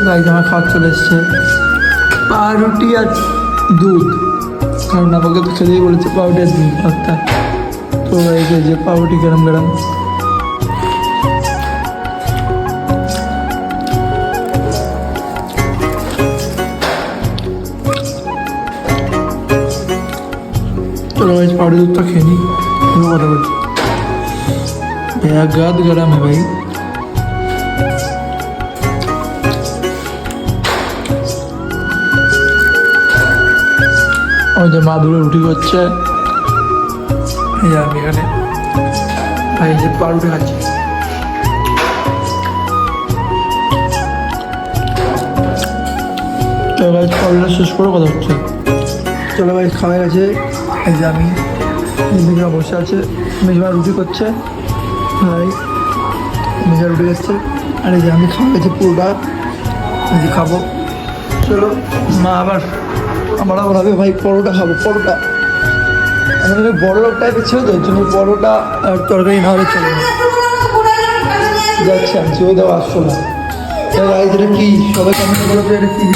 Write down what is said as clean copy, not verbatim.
Guys আমার খাওয়া চলে এসছে পাউরুটি আর দুধ, কারণ আমাকে তো খেলেই বলেছে পাউরুটি আর দুধ ভাতটা। তো এই যে পাউরুটি গরম গরম, चलो भाई पाउडर दूध तो खेनी बराबर भैया गाद गरम है भाई। और जो মা দুটো রুটি করছে, এই আমি এখানে ভাই যে পাউরুটি খাচ্ছি। চলো ভাই পাউরুটিটা শেষ করে কথা হচ্ছে। চলো ভাই খাওয়া গেছে, এই যে আমি মেজমা বসে আছে, মেজমা রুটি করছে, ভাই মেজমা রুটি করছে, আর এই যে আমি খাওয়া গেছে পুরোটা, এই যে খাবো। চলো মা আবার আমরা হবে ভাই পরোটা খাবো, পরোটা আমাদের বড় লোক টাইপের ছিল তো, এর জন্য পরোটা আর তরকারি না হলে চলে না। যাচ্ছে আমি ও দেওয়া আসছো না, এটা কি সবাই কমেন্ট করো তো এটা কী